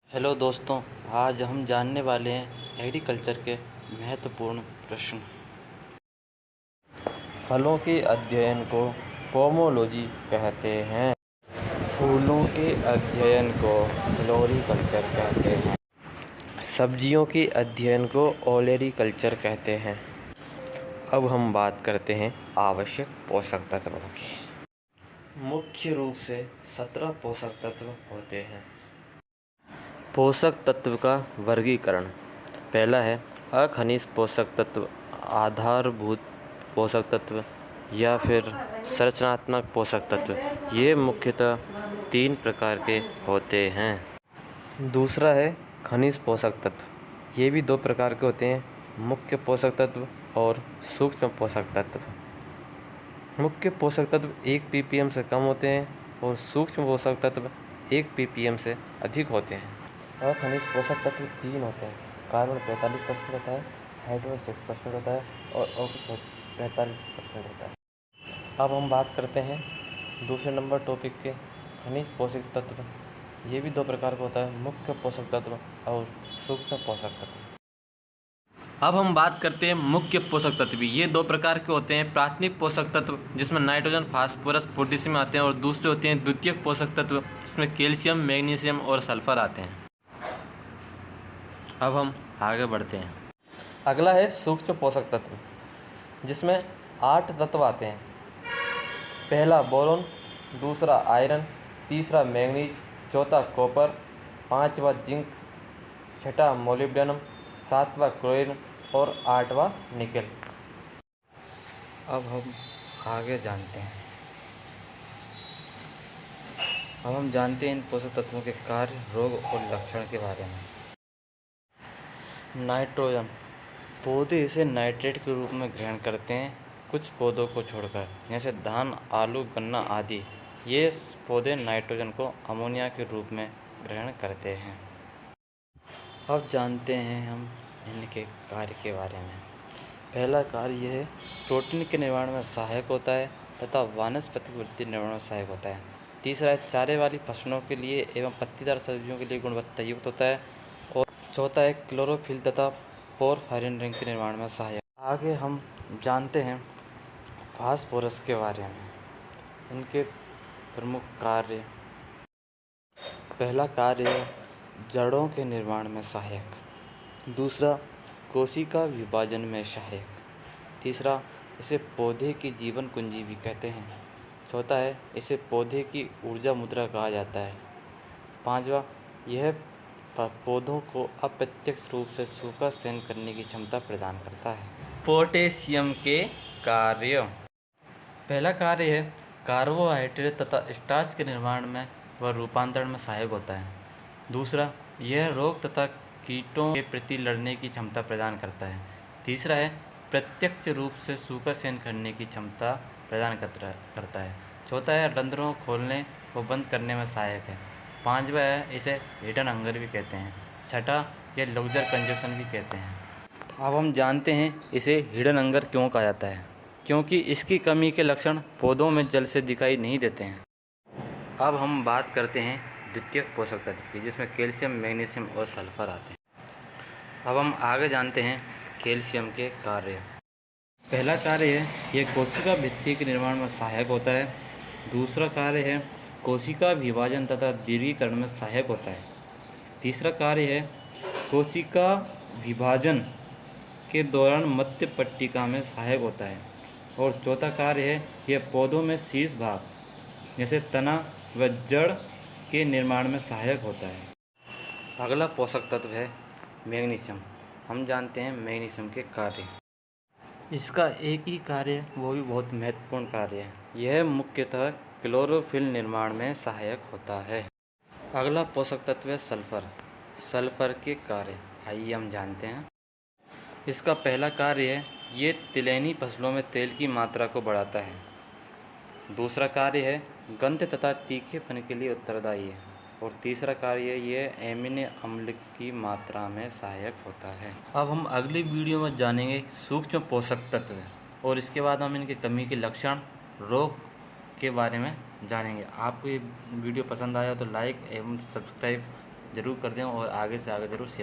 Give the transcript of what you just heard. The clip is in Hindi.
हेलो दोस्तों, आज हम जानने वाले हैं एग्रीकल्चर के महत्वपूर्ण प्रश्न। फलों के अध्ययन को पोमोलॉजी कहते हैं। फूलों के अध्ययन को फ्लोरिकल्चर कहते हैं। सब्जियों के अध्ययन को ओलेरीकल्चर कहते हैं। अब हम बात करते हैं आवश्यक पोषक तत्वों की। मुख्य रूप से 17 पोषक तत्व होते हैं। पोषक तत्व का वर्गीकरण। पहला है अखनिज पोषक तत्व, आधारभूत पोषक तत्व या फिर संरचनात्मक पोषक तत्व। ये मुख्यतः 3 प्रकार के होते हैं। दूसरा है खनिज पोषक तत्व। ये भी 2 प्रकार के होते हैं, मुख्य पोषक तत्व और सूक्ष्म पोषक तत्व। मुख्य पोषक तत्व 1 ppm से कम होते हैं और सूक्ष्म पोषक तत्व 1 ppm से अधिक होते हैं। अखनिज पोषक तत्व 3 होते हैं। कार्बन 45% होता है, हाइड्रोजन 6% होता है और ऑक्सीजन 45% होता है। अब हम बात करते हैं दूसरे नंबर टॉपिक के खनिज पोषक तत्व। ये भी 2 प्रकार का होता है, मुख्य पोषक तत्व और सूक्ष्म पोषक तत्व। अब हम बात करते हैं मुख्य पोषक तत्व। ये 2 प्रकार के होते हैं, प्राथमिक पोषक तत्व जिसमें नाइट्रोजन, फास्फोरस, पोटेशियम आते हैं और दूसरे होते हैं द्वितीयक पोषक तत्व जिसमें कैल्शियम, मैग्नीशियम और सल्फर आते हैं। अब हम आगे बढ़ते हैं। अगला है सूक्ष्म पोषक तत्व, जिसमें 8 तत्व आते हैं। पहला बोरोन, दूसरा आयरन, तीसरा मैंगनीज, चौथा कॉपर, पांचवा जिंक, छठा मोलिब्डेनम, सातवां क्लोरीन और 8वां निकेल। अब हम आगे जानते हैं। अब हम जानते हैं इन पोषक तत्वों के कार्य, रोग और लक्षण के बारे में। नाइट्रोजन, पौधे इसे नाइट्रेट के रूप में ग्रहण करते हैं, कुछ पौधों को छोड़कर, जैसे धान, आलू, गन्ना आदि। ये पौधे नाइट्रोजन को अमोनिया के रूप में ग्रहण करते हैं। अब जानते हैं हम इनके कार्य के बारे में। पहला कार्य यह है, प्रोटीन के निर्माण में सहायक होता है तथा वानस्पतिक वृद्धि निर्माण में सहायक होता है। तीसरा है, चारे वाली फसलों के लिए एवं पत्तीदार सब्जियों के लिए गुणवत्ता युक्त होता है। और चौथा है, क्लोरोफिल तथा पोरफायरिन रिंग के निर्माण में सहायक। आगे हम जानते हैं फास्फोरस के बारे में, इनके प्रमुख कार्य। पहला कार्य है जड़ों के निर्माण में सहायक। दूसरा, कोशिका विभाजन में सहायक। तीसरा, इसे पौधे की जीवन कुंजी भी कहते हैं। चौथा है, इसे पौधे की ऊर्जा मुद्रा कहा जाता है। पांचवा, यह पौधों को अप्रत्यक्ष रूप से सूखा सहन करने की क्षमता प्रदान करता है। पोटेशियम के कार्य। पहला कार्य है कार्बोहाइड्रेट तथा स्टार्च के निर्माण में व रूपांतरण में सहायक होता है। दूसरा, यह रोग तथा कीटों के प्रति लड़ने की क्षमता प्रदान करता है। तीसरा है, प्रत्यक्ष रूप से सूखा सहन करने की क्षमता प्रदान करता है। चौथा है, रंध्रों को खोलने व बंद करने में सहायक है। पांचवा है, इसे हिडन हंगर भी कहते हैं। छठा, यह लुक्जर कंजप्शन भी कहते हैं। अब हम जानते हैं इसे हिडन हंगर क्यों कहा जाता है, क्योंकि इसकी कमी के लक्षण पौधों में जल्द से दिखाई नहीं देते हैं। अब हम बात करते हैं द्वितीयक पोषक तत्व की, जिसमें कैल्शियम, मैग्नीशियम और सल्फर आते हैं। अब हम आगे जानते हैं कैल्शियम के कार्य। पहला कार्य है, यह कोशिका भित्ति के निर्माण में सहायक होता है। दूसरा कार्य है, कोशिका विभाजन तथा दीर्घीकरण में सहायक होता है। तीसरा कार्य है, कोशिका विभाजन के दौरान मध्य पट्टिका में सहायक होता है। और चौथा कार्य है, यह पौधों में शीर्ष भाग जैसे तना व जड़ के निर्माण में सहायक होता है। अगला पोषक तत्व है मैग्नीशियम। हम जानते हैं मैग्नीशियम के कार्य। इसका एक ही कार्य, वो भी बहुत महत्वपूर्ण कार्य है। यह मुख्यतः क्लोरोफिल निर्माण में सहायक होता है। अगला पोषक तत्व है सल्फर। सल्फर के कार्य आइए हम जानते हैं। इसका पहला कार्य है, ये तिलैनी फसलों में तेल की मात्रा को बढ़ाता है। दूसरा कार्य है, गंध तथा तीखेपन के लिए उत्तरदायी है। और तीसरा कार्य, ये एमिनो अम्ल की मात्रा में सहायक होता है। अब हम अगली वीडियो में जानेंगे सूक्ष्म पोषक तत्व और इसके बाद हम इनकी कमी के लक्षण, रोग के बारे में जानेंगे। आपको ये वीडियो पसंद आया तो लाइक एवं सब्सक्राइब ज़रूर कर दें और आगे से आगे ज़रूर शेयर